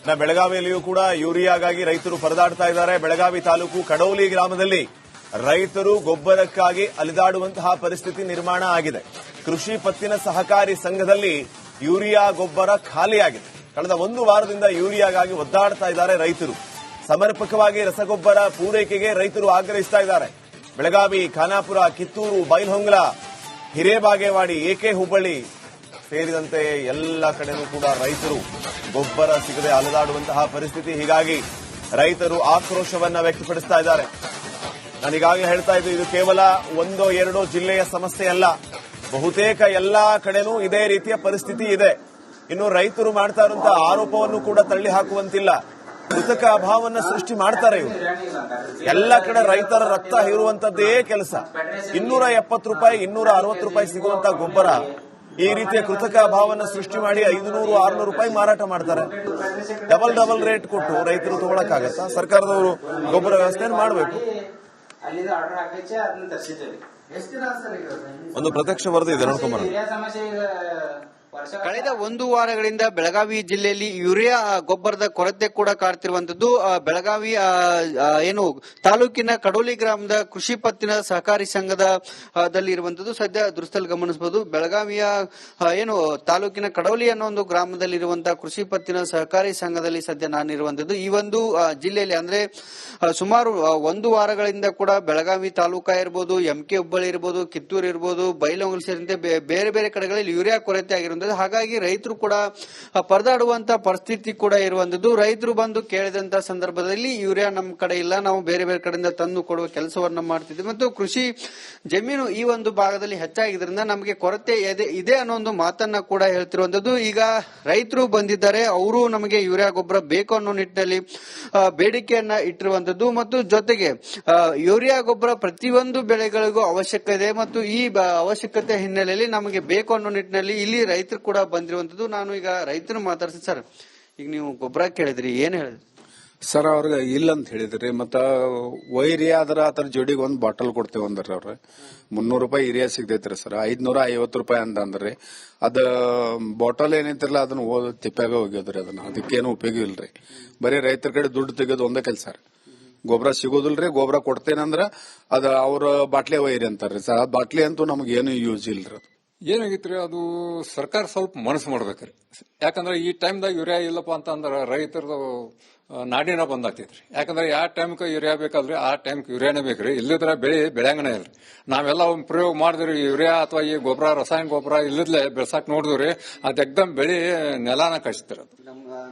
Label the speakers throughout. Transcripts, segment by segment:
Speaker 1: ಬೆಳಗಾವಿಯಲ್ಲಿಯೂ ಕೂಡ ಯೂರಿಯಾಗಾಗಿ ರೈತರು ಪರದಾಡ್ತಾ ಇದ್ದಾರೆ. ಬೆಳಗಾವಿ ತಾಲೂಕು ಕಡೌಲಿ ಗ್ರಾಮದಲ್ಲಿ ರೈತರು ಗೊಬ್ಬರಕ್ಕಾಗಿ ಅಲಿದಾಡುವಂತಹ ಪರಿಸ್ಥಿತಿ ನಿರ್ಮಾಣ ಆಗಿದೆ. ಕೃಷಿ ಪತ್ತಿನ ಸಹಕಾರಿ ಸಂಘದಲ್ಲಿ ಯೂರಿಯಾ ಗೊಬ್ಬರ ಖಾಲಿಯಾಗಿದೆ. ಕಳೆದ ಒಂದು ವಾರದಿಂದ ಯೂರಿಯಾಗಾಗಿ ಒದ್ದಾಡ್ತಾ ಇದ್ದಾರೆ ರೈತರು. ಸಮರ್ಪಕವಾಗಿ ರಸಗೊಬ್ಬರ ಪೂರೈಕೆಗೆ ರೈತರು ಆಗ್ರಹಿಸ್ತಾ ಇದ್ದಾರೆ. ಬೆಳಗಾವಿ, ಖಾನಾಪುರ, ಕಿತ್ತೂರು, ಬೈಲಹೊಂಗಲ, ಹಿರೇಬಾಗೇವಾಡಿ, ಎಕೆ ಹುಬ್ಬಳ್ಳಿ ಸೇರಿದಂತೆ ಎಲ್ಲ ಕಡೆನೂ ಕೂಡ ರೈತರು ಗೊಬ್ಬರ ಸಿಗದೆ ಅಲೆದಾಡುವಂತಹ ಪರಿಸ್ಥಿತಿ. ಹೀಗಾಗಿ ರೈತರು ಆಕ್ರೋಶವನ್ನ ವ್ಯಕ್ತಪಡಿಸ್ತಾ ಇದ್ದಾರೆ. ನಾನೀಗಾಗಲೇ ಹೇಳ್ತಾ ಇದ್ದು, ಇದು ಕೇವಲ ಒಂದೋ ಎರಡೋ ಜಿಲ್ಲೆಯ ಸಮಸ್ಯೆ ಅಲ್ಲ, ಬಹುತೇಕ ಎಲ್ಲಾ ಕಡೆನೂ ಇದೇ ರೀತಿಯ ಪರಿಸ್ಥಿತಿ ಇದೆ. ಇನ್ನು ರೈತರು ಮಾಡ್ತಾ ಇರುವಂತಹ ಆರೋಪವನ್ನು ಕೂಡ ತಳ್ಳಿ ಹಾಕುವಂತಿಲ್ಲ. ಕೃತಕ ಅಭಾವವನ್ನು ಸೃಷ್ಟಿ ಮಾಡ್ತಾರೆ ಇವರು. ಎಲ್ಲ ಕಡೆ ರೈತರ ರಕ್ತ ಹೀರುವಂತದ್ದೇ ಕೆಲಸ. 270 ರೂಪಾಯಿ, 260 ರೂಪಾಯಿ ಸಿಗುವಂತಹ ಗೊಬ್ಬರ ಈ ರೀತಿಯ ಕೃತಕ ಅಭಾವವನ್ನು ಸೃಷ್ಟಿ ಮಾಡಿ 500-600 ರೂಪಾಯಿ ಮಾರಾಟ ಮಾಡ್ತಾರೆ. ಡಬಲ್ ರೇಟ್ ಕೊಟ್ಟು ರೈತರು ತಗೊಳಕ್ಕಾಗತ್ತಾ? ಸರ್ಕಾರದವರು ಗೊಬ್ಬರ ವ್ಯವಸ್ಥೆಯನ್ನು ಮಾಡಬೇಕು. ಒಂದು ಪ್ರತ್ಯಕ್ಷ ವರದಿ ಇದೆ, ನೋಡ್ಕೊಂಬರೋಣ.
Speaker 2: ಕಳೆದ ಒಂದು ವಾರಗಳಿಂದ ಬೆಳಗಾವಿ ಜಿಲ್ಲೆಯಲ್ಲಿ ಯೂರಿಯಾ ಗೊಬ್ಬರದ ಕೊರತೆ ಕೂಡ ಕಾಡ್ತಿರುವಂತದ್ದು. ಬೆಳಗಾವಿ ಏನು ತಾಲೂಕಿನ ಕಡೋಲಿ ಗ್ರಾಮದ ಕೃಷಿ ಪತ್ತಿನ ಸಹಕಾರಿ ಸಂಘದಲ್ಲಿ ಇರುವಂತದ್ದು ಸದ್ಯ ದೃಶ್ಯದಲ್ಲಿ ಗಮನಿಸಬಹುದು. ಬೆಳಗಾವಿಯ ಏನು ತಾಲೂಕಿನ ಕಡೋಲಿ ಅನ್ನೋ ಒಂದು ಗ್ರಾಮದಲ್ಲಿರುವಂತಹ ಕೃಷಿ ಪತ್ತಿನ ಸಹಕಾರಿ ಸಂಘದಲ್ಲಿ ಸದ್ಯ ನಾನಿರುವಂತದ್ದು. ಈ ಒಂದು ಜಿಲ್ಲೆಯಲ್ಲಿ ಅಂದ್ರೆ ಸುಮಾರು ಒಂದು ವಾರಗಳಿಂದ ಕೂಡ ಬೆಳಗಾವಿ ತಾಲೂಕಾ ಇರಬಹುದು, ಎಂಕೆ ಹುಬ್ಬಳ್ಳಿ ಇರಬಹುದು, ಕಿತ್ತೂರು ಇರಬಹುದು, ಬೈಲಹೊಂಗಲ ಸೇರಿದಂತೆ ಬೇರೆ ಬೇರೆ ಕಡೆಗಳಲ್ಲಿ ಯೂರಿಯಾ ಕೊರತೆ ಆಗಿರುವಂತದ್ದು. ಹಾಗಾಗಿ ರೈತರು ಕೂಡ ಪರದಾಡುವಂತ ಪರಿಸ್ಥಿತಿ ಕೂಡ ಇರುವಂತದ್ದು. ರೈತರು ಬಂದು ಕೇಳಿದಂತ ಸಂದರ್ಭದಲ್ಲಿ ಯೂರಿಯಾ ನಮ್ಮ ಕಡೆ ಇಲ್ಲ, ನಾವು ಬೇರೆ ಬೇರೆ ಕಡೆಯಿಂದ ತಂದು ಕೊಡುವ ಕೆಲಸವನ್ನ ಮಾಡ್ತಿದ್ವಿ ಮತ್ತು ಕೃಷಿ ಜಮೀನು ಈ ಒಂದು ಭಾಗದಲ್ಲಿ ಹೆಚ್ಚಾಗಿದ್ರಿಂದ ನಮಗೆ ಕೊರತೆ ಇದೆ ಅನ್ನೋ ಒಂದು ಮಾತನ್ನ ಕೂಡ ಹೇಳ್ತಿರುವಂತದ್ದು. ಈಗ ರೈತರು ಬಂದಿದ್ದಾರೆ, ಅವರು ನಮಗೆ ಯೂರಿಯಾ ಗೊಬ್ಬರ ಬೇಕು ಅನ್ನೋ ನಿಟ್ಟಿನಲ್ಲಿ ಬೇಡಿಕೆಯನ್ನ ಇಟ್ಟಿರುವಂತದ್ದು ಮತ್ತು ಜೊತೆಗೆ ಯೂರಿಯಾ ಗೊಬ್ಬರ ಪ್ರತಿಯೊಂದು ಬೆಳೆಗಳಿಗೂ ಅವಶ್ಯಕ ಇದೆ ಮತ್ತು ಈ ಅವಶ್ಯಕತೆ ಹಿನ್ನೆಲೆಯಲ್ಲಿ ನಮಗೆ ಬೇಕು ಅನ್ನೋ ನಿಟ್ಟಿನಲ್ಲಿ ಇಲ್ಲಿ ರೈತರು ಕೂಡ ಬಂದಿರುವಂತದ್ದು. ನಾನು ಈಗ ರೈತರು ಮಾತಾಡ್ತೀನಿ. ಸರ್, ಈಗ ನೀವು ಗೊಬ್ಬರ ಕೇಳಿದ್ರಿ, ಏನ್ ಹೇಳಿದ್ರಿ
Speaker 3: ಸರ್? ಅವ್ರಿಗೆ ಇಲ್ಲ ಅಂತ ಹೇಳಿದ್ರಿ. ಮತ್ತ ವೈರಿಯಾ ಆದ್ರ ಅದ್ರ ಜೋಡಿಗೆ ಒಂದ್ ಬಾಟಲ್ ಕೊಡ್ತೇವೆ ಅಂದ್ರಿ ಅವ್ರ. 300 ರೂಪಾಯಿ ಯೂರಿಯಾ ಸಿಗ್ತೈತ್ರಿ ಸರ್. 550 ರೂಪಾಯಿ ಅಂದ್ರಿ. ಅದ ಬಾಟಲ್ ಏನೈತಿರಲ್ಲ ಅದನ್ನ ತಿಪ್ಪಾಗ ಹೋಗ್ಯದ್ರಿ. ಅದಕ್ಕೇನು ಉಪಯೋಗ ಇಲ್ರಿ. ಬರೀ ರೈತರ ಕಡೆ ದುಡ್ಡು ತೆಗೆಯೋದು ಒಂದೇ ಕೆಲಸ ರೀ. ಗೊಬ್ಬರ ಸಿಗೋದಿಲ್ರಿ. ಗೊಬ್ಬರ ಕೊಡ್ತೇನಂದ್ರ ಅದ ಅವ್ರ ಬಾಟ್ಲಿ ವೈರಿ ಅಂತಾರ್ರಿ ಸರ್. ಆ ಬಾಟ್ಲಿ ಅಂತೂ ನಮ್ಗೆ ಏನು ಯೂಸ್ ಇಲ್ರಿ.
Speaker 4: ಏನಾಗಿತ್ರಿ, ಅದು ಸರ್ಕಾರ ಸ್ವಲ್ಪ ಮನಸ್ಸು ಮಾಡ್ಬೇಕ್ರಿ. ಯಾಕಂದ್ರೆ ಈ ಟೈಮ್ದಾಗ ಯೂರಿಯಾ ಇಲ್ಲಪ್ಪ ಅಂತಂದ್ರ ರೈತರದು ನಾಡಿನ ಬಂದಾಗ್ತೈತ್ರಿ. ಯಾಕಂದ್ರೆ ಯಾವ ಟೈಮ್ಗೆ ಯೂರಿಯಾ ಬೇಕಾದ್ರಿ ಆ ಟೈಮ್ಗೆ ಯೂರಿಯಾನೇ ಬೇಕ್ರಿ. ಇಲ್ಲದ್ರ ಬೆಳೆಯಂಗನೇ ಇಲ್ರಿ. ನಾವೆಲ್ಲ ಒಂದು ಪ್ರಯೋಗ ಮಾಡಿದ್ರಿ, ಯೂರಿಯಾ ಅಥವಾ ಈ ಗೊಬ್ಬರ ರಾಸಾಯನಿಕ ಗೊಬ್ಬರ ಇಲ್ಲದ್ಲೆ ಬೆಳ್ಸಾಕ್ ನೋಡಿದ್ರಿ, ಅದ್ ಎಕ್ದಮ್ ಬೆಳಿ ನೆಲಾನ ಕಳಿಸ್ತಾರ.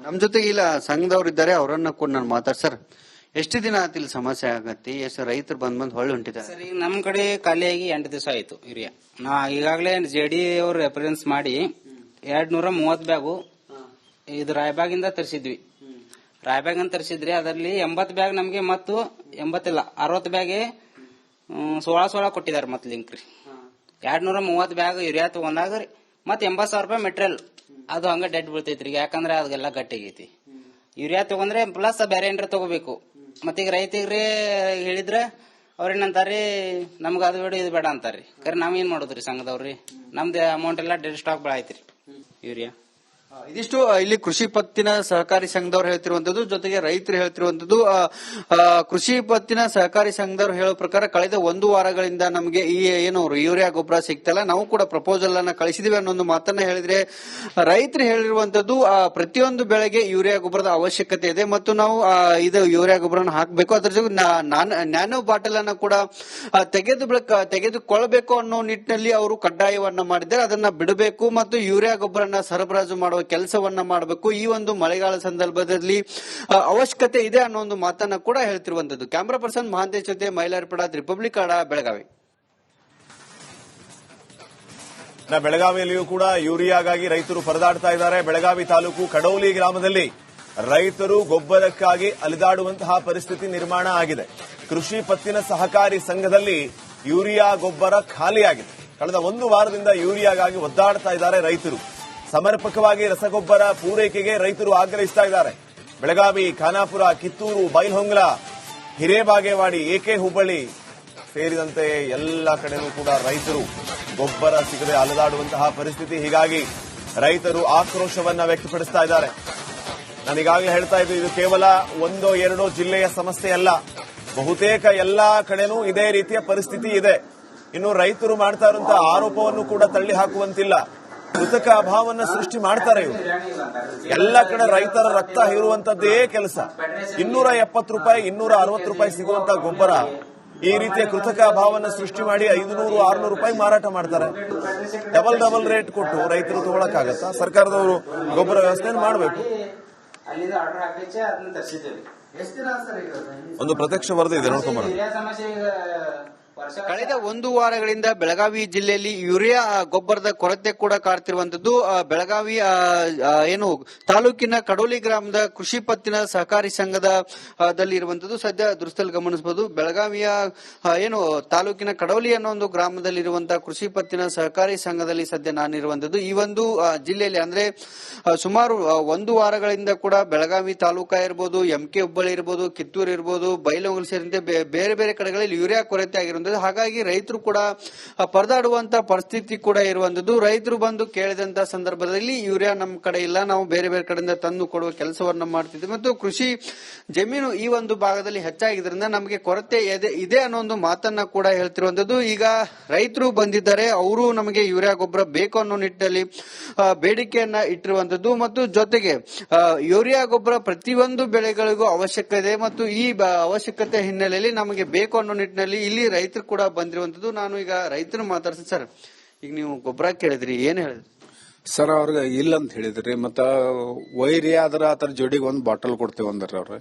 Speaker 2: ನಮ್ ಜೊತೆಗೆ ಇಲ್ಲ ಸಂಘದವ್ರು ಇದ್ದಾರೆ, ಅವರನ್ನ ಕೂಡ ನಾನು ಮಾತಾಡ್ಸರ್. ಎಷ್ಟು ದಿನ ಆತಿಲ್ಲ ಸಮಸ್ಯೆ ಆಗತ್ತಿ? ಎಷ್ಟು ರೈತರು ಬಂದ್ ಹೊಳ್ಳಿ ಹೊಂಟಿದ್ದಾರೆ
Speaker 5: ಸರ್? ಈಗ ನಮ್ ಕಡೆ ಖಾಲಿಯಾಗಿ 8 ದಿವಸ ಆಯ್ತು ಯೂರಿಯಾ. ನಾ ಈಗಾಗಲೇ JD ಅವ್ರು ರೆಫರೆನ್ಸ್ ಮಾಡಿ 230 ಬ್ಯಾಗು ಇದು ರಾಯಬಾಗಿಂದ ತರಿಸಿದ್ವಿ. ರಾಯಬಾಗಿಂದ ತರಿಸಿದ್ರಿ. ಅದರಲ್ಲಿ 80 ಬ್ಯಾಗ್ ನಮ್ಗೆ ಮತ್ತು 60 ಬ್ಯಾಗ್ 16 ಕೊಟ್ಟಿದ್ದಾರೆ. ಮತ್ ಲಿಂಕ್ ರೀ 230 ಬ್ಯಾಗ್ ಯೂರಿಯಾ ತಗೊಂಡಾಗ ಮತ್ 80,000 ರೂಪಾಯಿ ಮೆಟೀರಿಯಲ್ ಅದು ಹಂಗ ಡೆಡ್ ಬೀಳ್ತೈತ್ರಿ. ಯಾಕಂದ್ರೆ ಅದೆಲ್ಲ ಗಟ್ಟಿಗೈತಿ. ಯೂರಿಯಾ ತಗೊಂಡ್ರೆ ಪ್ಲಸ್ ಬೇರೆ ಏನ್ರ ತಗೋಬೇಕು. ಮತ್ತೀಗ ರೈತರಿಗೆ ಹೇಳಿದ್ರೆ ಅವ್ರೇನಂತಾರ್ರಿ, ನಮ್ಗ ಅದು ಬೇಡ ಇದು ಬೇಡ ಅಂತಾರ್ರಿ. ಕರೆ ನಾವೇನ್ ಮಾಡೋದ್ರಿ ಸಂಘದವ್ರಿ? ನಮ್ದು ಅಮೌಂಟ್ ಎಲ್ಲ ಡೆಡ್ ಸ್ಟಾಕ್ ಬೆಳ ಐತ್ರಿ ಯೂರಿಯಾ.
Speaker 2: ಇದಿಷ್ಟು ಇಲ್ಲಿ ಕೃಷಿ ಪತ್ತಿನ ಸಹಕಾರಿ ಸಂಘದವ್ರು ಹೇಳ್ತಿರುವಂತದ್ದು. ಜೊತೆಗೆ ರೈತರು ಹೇಳ್ತಿರುವಂತದ್ದು. ಕೃಷಿ ಪತ್ತಿನ ಸಹಕಾರಿ ಸಂಘದವ್ರು ಹೇಳೋ ಪ್ರಕಾರ ಕಳೆದ ಒಂದು ವಾರಗಳಿಂದ ನಮಗೆ ಈ ಏನು ಯೂರಿಯಾ ಗೊಬ್ಬರ ಸಿಗ್ತಲ್ಲ, ನಾವು ಕೂಡ ಪ್ರಪೋಸಲ್ ಅನ್ನ ಕಳಿಸಿದಿವಿ ಅನ್ನೋ ಮಾತನ್ನ ಹೇಳಿದ್ರೆ, ರೈತರು ಹೇಳಿರುವಂತದ್ದು ಪ್ರತಿಯೊಂದು ಬೆಳೆಗೆ ಯೂರಿಯಾ ಗೊಬ್ಬರದ ಅವಶ್ಯಕತೆ ಇದೆ ಮತ್ತು ನಾವು ಇದು ಯೂರಿಯಾ ಗೊಬ್ಬರನ ಹಾಕಬೇಕು. ಅದ್ರ ಜೊತೆ ನ್ಯಾನೋ ಬಾಟಲ್ ಅನ್ನ ಕೂಡ ತೆಗೆದುಕೊಳ್ಳಬೇಕು ಅನ್ನೋ ನಿಟ್ಟಿನಲ್ಲಿ ಅವರು ಕಡ್ಡಾಯವನ್ನ ಮಾಡಿದ್ದಾರೆ. ಅದನ್ನ ಬಿಡಬೇಕು ಮತ್ತು ಯೂರಿಯಾ ಗೊಬ್ಬರನ ಸರಬರಾಜು ಮಾಡುವ ಕೆಲಸವನ್ನ ಮಾಡಬೇಕು. ಈ ಒಂದು ಮಳೆಗಾಲ ಸಂದರ್ಭದಲ್ಲಿ ಅವಶ್ಯಕತೆ ಇದೆ ಅನ್ನೋ ಒಂದು ಮಾತನ್ನ ಕೂಡ ಹೇಳ್ತಿರುವಂತದ್ದು. ಕ್ಯಾಮರಾ ಪರ್ಸನ್ ಮಹಾಂತೇಶ್ ಜೊತೆ ಮೈಲಾರಪಡ, ರಿಪಬ್ಲಿಕ್ ಕನ್ನಡ, ಬೆಳಗಾವಿ.
Speaker 1: ಬೆಳಗಾವಿಯಲ್ಲಿಯೂ ಕೂಡ ಯೂರಿಯಾಗಾಗಿ ರೈತರು ಪರದಾಡ್ತಾ ಇದ್ದಾರೆ. ಬೆಳಗಾವಿ ತಾಲೂಕು ಕಡೌಲಿ ಗ್ರಾಮದಲ್ಲಿ ರೈತರು ಗೊಬ್ಬರಕ್ಕಾಗಿ ಅಲಿದಾಡುವಂತಹ ಪರಿಸ್ಥಿತಿ ನಿರ್ಮಾಣ ಆಗಿದೆ. ಕೃಷಿ ಪತ್ತಿನ ಸಹಕಾರಿ ಸಂಘದಲ್ಲಿ ಯೂರಿಯಾ ಗೊಬ್ಬರ ಖಾಲಿಯಾಗಿದೆ. ಕಳೆದ ಒಂದು ವಾರದಿಂದ ಯೂರಿಯಾಗಾಗಿ ಒದ್ದಾಡ್ತಾ ಇದ್ದಾರೆ ರೈತರು. ಸಮರ್ಪಕವಾಗಿ ರಸಗೊಬ್ಬರ ಪೂರೈಕೆಗೆ ರೈತರು ಆಗ್ರಹಿಸ್ತಾ ಇದ್ದಾರೆ. ಬೆಳಗಾವಿ, ಖಾನಾಪುರ, ಕಿತ್ತೂರು, ಬೈಲಹೊಂಗಲ, ಹಿರೇಬಾಗೇವಾಡಿ, ಎಕೆ ಹುಬ್ಬಳ್ಳಿ ಸೇರಿದಂತೆ ಎಲ್ಲ ಕಡೆನೂ ಕೂಡ ರೈತರು ಗೊಬ್ಬರ ಸಿಗದೆ ಅಲೆದಾಡುವಂತಹ ಪರಿಸ್ಥಿತಿ. ಹೀಗಾಗಿ ರೈತರು ಆಕ್ರೋಶವನ್ನ ವ್ಯಕ್ತಪಡಿಸ್ತಾ ಇದ್ದಾರೆ. ನಾನೀಗಾಗಲೇ ಹೇಳ್ತಾ ಇದ್ದು ಇದು ಕೇವಲ ಒಂದೋ ಎರಡೋ ಜಿಲ್ಲೆಯ ಸಮಸ್ಯೆ ಅಲ್ಲ, ಬಹುತೇಕ ಎಲ್ಲಾ ಕಡೆನೂ ಇದೇ ರೀತಿಯ ಪರಿಸ್ಥಿತಿ ಇದೆ. ಇನ್ನು ರೈತರು ಮಾಡ್ತಾ ಇರುವಂತಹ ಆರೋಪವನ್ನು ಕೂಡ ತಳ್ಳಿ ಹಾಕುವಂತಿಲ್ಲ. ಕೃತಕ ಅಭಾವವನ್ನು ಸೃಷ್ಟಿ ಮಾಡ್ತಾರೆ ಇವರು. ಎಲ್ಲ ಕಡೆ ರೈತರ ರಕ್ತ ಹೀರುವಂತದ್ದೇ ಕೆಲಸ. 270 ರೂಪಾಯಿ 260 ರೂಪಾಯಿ ಸಿಗುವಂತಹ ಗೊಬ್ಬರ ಈ ರೀತಿಯ ಕೃತಕ ಅಭಾವವನ್ನು ಸೃಷ್ಟಿ ಮಾಡಿ 500-600 ರೂಪಾಯಿ ಮಾರಾಟ ಮಾಡ್ತಾರೆ. ಡಬಲ್ ರೇಟ್ ಕೊಟ್ಟು ರೈತರು ತಗೊಳಕ್ಕಾಗತ್ತಾ? ಸರ್ಕಾರದವರು ಗೊಬ್ಬರ ವ್ಯವಸ್ಥೆಯನ್ನು ಮಾಡಬೇಕು. ಒಂದು ಪ್ರತ್ಯಕ್ಷ ವರದಿ ಇದೆ, ನೋಡ್ಕೊಂಬರೋಣ.
Speaker 2: ಕಳೆದ 1 ವಾರಗಳಿಂದ ಬೆಳಗಾವಿ ಜಿಲ್ಲೆಯಲ್ಲಿ ಯೂರಿಯಾ ಗೊಬ್ಬರದ ಕೊರತೆ ಕೂಡ ಕಾಡ್ತಿರುವಂತದ್ದು. ಬೆಳಗಾವಿ ಏನು ತಾಲೂಕಿನ ಕಡೋಲಿ ಗ್ರಾಮದ ಕೃಷಿ ಪತ್ತಿನ ಸಹಕಾರಿ ಸಂಘದಲ್ಲಿ ಇರುವಂತದ್ದು ಸದ್ಯ ದೃಶ್ಯದಲ್ಲಿ ಗಮನಿಸಬಹುದು. ಬೆಳಗಾವಿಯ ಏನು ತಾಲೂಕಿನ ಕಡೋಲಿ ಅನ್ನೋ ಒಂದು ಗ್ರಾಮದಲ್ಲಿ ಇರುವಂತಹ ಕೃಷಿ ಪತ್ತಿನ ಸಹಕಾರಿ ಸಂಘದಲ್ಲಿ ಸದ್ಯ ನಾನಿರುವಂತದ್ದು. ಈ ಒಂದು ಜಿಲ್ಲೆಯಲ್ಲಿ ಅಂದ್ರೆ ಸುಮಾರು 1 ವಾರಗಳಿಂದ ಕೂಡ ಬೆಳಗಾವಿ ತಾಲೂಕಾ ಇರ್ಬೋದು, MK ಹುಬ್ಬಳ್ಳಿ ಇರ್ಬೋದು, ಕಿತ್ತೂರು ಇರ್ಬೋದು, ಬೈಲಹೊಂಗಲ ಸೇರಿದಂತೆ ಬೇರೆ ಬೇರೆ ಕಡೆಗಳಲ್ಲಿ ಯೂರಿಯಾ ಕೊರತೆ ಆಗಿರುವಂತದ್ದು. ಹಾಗಾಗಿ ರೈತರು ಕೂಡ ಪರದಾಡುವಂತ ಪರಿಸ್ಥಿತಿ ಕೂಡ ಇರುವಂತದ್ದು. ರೈತರು ಬಂದು ಕೇಳಿದಂತ ಸಂದರ್ಭದಲ್ಲಿ ಯೂರಿಯಾ ನಮ್ಮ ಕಡೆ ಇಲ್ಲ, ನಾವು ಬೇರೆ ಬೇರೆ ಕಡೆಯಿಂದ ತಂದು ಕೊಡುವ ಕೆಲಸವನ್ನ ಮಾಡ್ತಿದ್ವಿ ಮತ್ತು ಕೃಷಿ ಜಮೀನು ಈ ಒಂದು ಭಾಗದಲ್ಲಿ ಹೆಚ್ಚಾಗಿದ್ರಿಂದ ನಮಗೆ ಕೊರತೆ ಇದೆ ಅನ್ನೋ ಒಂದು ಮಾತನ್ನ ಕೂಡ ಹೇಳ್ತಿರುವಂತದ್ದು. ಈಗ ರೈತರು ಬಂದಿದ್ದಾರೆ, ಅವರು ನಮಗೆ ಯೂರಿಯಾ ಗೊಬ್ಬರ ಬೇಕು ಅನ್ನೋ ನಿಟ್ಟಿನಲ್ಲಿ ಬೇಡಿಕೆಯನ್ನ ಇಟ್ಟಿರುವಂತದ್ದು ಮತ್ತು ಜೊತೆಗೆ ಯೂರಿಯಾ ಗೊಬ್ಬರ ಪ್ರತಿಯೊಂದು ಬೆಳೆಗಳಿಗೂ ಅವಶ್ಯಕ ಇದೆ ಮತ್ತು ಈ ಅವಶ್ಯಕತೆ ಹಿನ್ನೆಲೆಯಲ್ಲಿ ನಮಗೆ ಬೇಕು ಅನ್ನೋ ನಿಟ್ಟಿನಲ್ಲಿ ಇಲ್ಲಿ ರೈತರು ಕೂಡ ಬಂದಿರುವಂತದ್ದು. ನಾನು ಈಗ ರೈತರು ಮಾತಾಡ್ತೀನಿ. ಸರ್, ಈಗ ನೀವು ಗೊಬ್ಬರ ಕೇಳಿದ್ರಿ, ಏನ್ ಹೇಳಿದ್ರಿ
Speaker 3: ಸರ್? ಅವ್ರಿಗೆ ಇಲ್ಲ ಅಂತ ಹೇಳಿದ್ರಿ. ಮತ್ತ ವೈರಿ ಆದ್ರ ಆತರ ಜೋಡಿಗೆ ಒಂದ್ ಬಾಟಲ್ ಕೊಡ್ತೇವೆ ಅಂದ್ರಿ ಅವ್ರ.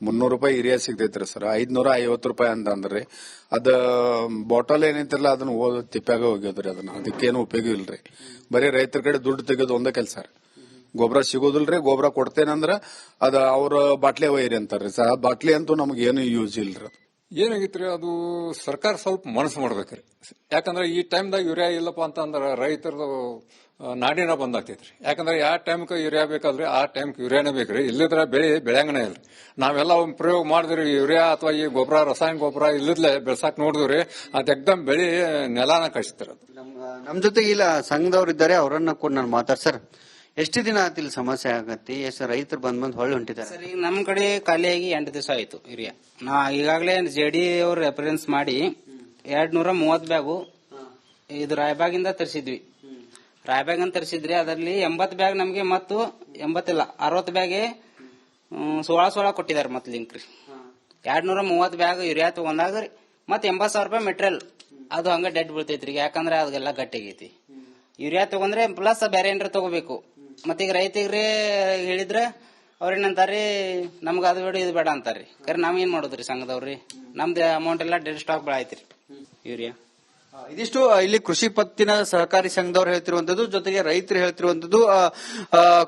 Speaker 3: 300 ರೂಪಾಯಿ ಯೂರಿಯಾ ಸಿಗ್ತೈತ್ರಿ ಸರ್. 550 ರೂಪಾಯಿ ಅಂದ್ರಿ. ಅದ ಬಾಟಲ್ ಏನೈತಿಲ್ಲ ಅದನ್ನ ತಿಪ್ಪಾಗ ಹೋಗ್ಯದ್ರಿ. ಅದಕ್ಕೇನು ಉಪಯೋಗ ಇಲ್ರಿ. ಬರೀ ರೈತರ ಕಡೆ ದುಡ್ಡು ತೆಗೆದು ಒಂದೇ ಕೆಲಸ ರೀ. ಗೊಬ್ಬರ ಸಿಗೋದಿಲ್ರಿ. ಗೊಬ್ಬರ ಕೊಡ್ತೇನಂದ್ರ ಅದ ಅವ್ರ ಬಾಟ್ಲಿ ವೈರಿ ಅಂತಾರ್ರಿ ಸರ್. ಆ ಬಾಟ್ಲಿ ಅಂತೂ ನಮ್ಗೆ ಏನು ಯೂಸ್ ಇಲ್ರಿ.
Speaker 4: ಏನಾಗಿತ್ರಿ, ಅದು ಸರ್ಕಾರ ಸ್ವಲ್ಪ ಮನಸ್ಸು ಮಾಡ್ಬೇಕ್ರಿ. ಯಾಕಂದ್ರೆ ಈ ಟೈಮ್ದಾಗ ಯೂರಿಯಾ ಇಲ್ಲಪ್ಪ ಅಂತಂದ್ರ ರೈತರದು ನಾಡಿನ ಬಂದಾಗ್ತೈತ್ರಿ. ಯಾಕಂದ್ರೆ ಯಾವ ಟೈಮ್ಗೆ ಯೂರಿಯಾ ಬೇಕಾದ್ರೆ ಆ ಟೈಮ್ಗೆ ಯೂರಿಯಾನೇ ಬೇಕ್ರಿ. ಇಲ್ಲಿದ್ರೆ ಬೆಳೆಯಂಗನೇ ಇಲ್ರಿ. ನಾವೆಲ್ಲ ಒಂದು ಪ್ರಯೋಗ ಮಾಡಿದ್ರಿ, ಯೂರಿಯಾ ಅಥವಾ ಈ ಗೊಬ್ಬರ ರಾಸಾಯನಿಕ ಗೊಬ್ಬರ ಇಲ್ಲದ್ಲೆ ಬೆಳ್ಸಾಕ್ ನೋಡಿದ್ರಿ, ಅದ್ ಎಕ್ದಮ್ ಬೆಳೆ ನೆಲಾನ ಕಳಿಸ್ತಾರ.
Speaker 2: ನಮ್ ಜೊತೆಗೆ ಇಲ್ಲ ಸಂಘದವ್ರು ಇದ್ದಾರೆ, ಅವರನ್ನ ಕೂಡ ನಾನು ಮಾತಾಡ್ಸರ್. ಎಷ್ಟು ದಿನ ಆತಿಲ್ಲ ಸಮಸ್ಯೆ ಆಗತ್ತೆ? ಎಷ್ಟು ರೈತರು ಬಂದ್ ಹೊಳ್ಳಿ ಹೊಂಟಿದ್ದಾರೆ
Speaker 5: ಸರ್? ಈಗ ನಮ್ ಕಡೆ ಖಾಲಿಯಾಗಿ 8 ದಿವಸ ಆಯ್ತು ಯೂರಿಯಾ. ನಾ ಈಗಾಗಲೇ JD ಅವ್ರು ರೆಫರೆನ್ಸ್ ಮಾಡಿ 230 ಬ್ಯಾಗು ಇದು ರಾಯಬಾಗಿಂದ ತರಿಸಿದ್ವಿ. ರಾಯಬಾಗ್ ಅಂತ ತರಿಸಿದ್ರಿ. ಅದರಲ್ಲಿ 80 ಬ್ಯಾಗ್ ನಮ್ಗೆ ಮತ್ತು 60 ಬ್ಯಾಗೆ 16 ಕೊಟ್ಟಿದ್ದಾರೆ. ಮತ್ ಲಿಂಕ್ ರೀ 230 ಬ್ಯಾಗ್ ಯೂರಿಯಾ ತಗೊಂಡಾಗ ಮತ್ 80,000 ರೂಪಾಯಿ ಮೆಟೀರಿಯಲ್ ಅದು ಹಂಗ ಡೆಡ್ ಬೀಳ್ತೈತ್ರಿ. ಯಾಕಂದ್ರೆ ಅದೆಲ್ಲ ಗಟ್ಟಿಗೈತಿ. ಯೂರಿಯಾ ತಗೊಂಡ್ರೆ ಪ್ಲಸ್ ಬೇರೆ ಏನಾರ ತಗೋಬೇಕು. ಮತ್ತೀಗ ರೈತರಿಗೆ ಹೇಳಿದ್ರೆ ಅವ್ರೇನಂತಾರ್ರಿ, ನಮ್ಗ ಅದು ಬೇಡ ಇದು ಬೇಡ ಅಂತಾರ್ರಿ. ಕರೆ ನಾವ್ ಏನ್ ಮಾಡೋದ್ರಿ ಸಂಘದವ್ರಿ? ನಮ್ದು ಅಮೌಂಟ್ ಎಲ್ಲ ಡೆಡ್ ಸ್ಟಾಕ್ ಬೆಳಾಯ್ತ್ರಿ ಯೂರಿಯಾ.
Speaker 2: ಇದಿಷ್ಟು ಇಲ್ಲಿ ಕೃಷಿ ಪತ್ತಿನ ಸಹಕಾರಿ ಸಂಘದವ್ರು ಹೇಳ್ತಿರುವಂತದ್ದು. ಜೊತೆಗೆ ರೈತರು ಹೇಳ್ತಿರುವಂತದ್ದು.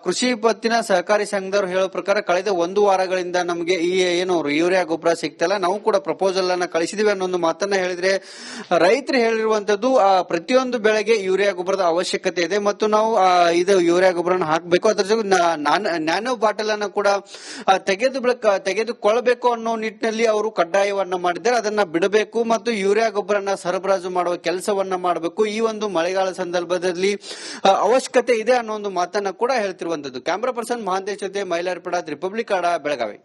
Speaker 2: ಕೃಷಿ ಪತ್ತಿನ ಸಹಕಾರಿ ಸಂಘದವ್ರು ಹೇಳೋ ಪ್ರಕಾರ ಕಳೆದ 1 ವಾರಗಳಿಂದ ನಮಗೆ ಈ ಏನು ಯೂರಿಯಾ ಗೊಬ್ಬರ ಸಿಗ್ತಲ್ಲ, ನಾವು ಕೂಡ ಪ್ರಪೋಸಲ್ ಅನ್ನ ಕಳಿಸಿದ್ವಿ ಅನ್ನೋ ಒಂದು ಮಾತನ್ನ ಹೇಳಿದ್ರೆ, ರೈತರು ಹೇಳಿರುವಂತದ್ದು ಪ್ರತಿಯೊಂದು ಬೆಳೆಗೆ ಯೂರಿಯಾ ಗೊಬ್ಬರದ ಅವಶ್ಯಕತೆ ಇದೆ ಮತ್ತು ನಾವು ಇದು ಯೂರಿಯಾ ಗೊಬ್ಬರನ ಹಾಕಬೇಕು. ಅದ್ರ ಜೊತೆ ನ್ಯಾನೋ ಬಾಟಲ್ ಅನ್ನ ಕೂಡ ತೆಗೆದುಕೊಳ್ಳಬೇಕು ಅನ್ನೋ ನಿಟ್ಟಿನಲ್ಲಿ ಅವರು ಕಡ್ಡಾಯವನ್ನ ಮಾಡಿದ್ದಾರೆ. ಅದನ್ನ ಬಿಡಬೇಕು ಮತ್ತು ಯೂರಿಯಾ ಗೊಬ್ಬರನ ಸರಬರಾಜು ಮಾಡುವ ಕೆಲಸವನ್ನ ಮಾಡಬೇಕು. ಈ ಒಂದು ಮಳೆಗಾಲ ಸಂದರ್ಭದಲ್ಲಿ ಅವಶ್ಯಕತೆ ಇದೆ ಅನ್ನೋ ಒಂದು ಮಾತನ್ನ ಕೂಡ ಹೇಳ್ತಿರುವಂತದ್ದು. ಕ್ಯಾಮರಾ ಪರ್ಸನ್ ಮಹಾಂತೇಶ್ ಜೊತೆ ಮೈಲಾರಪಡ, ರಿಪಬ್ಲಿಕ್ ಕನ್ನಡ, ಬೆಳಗಾವಿ.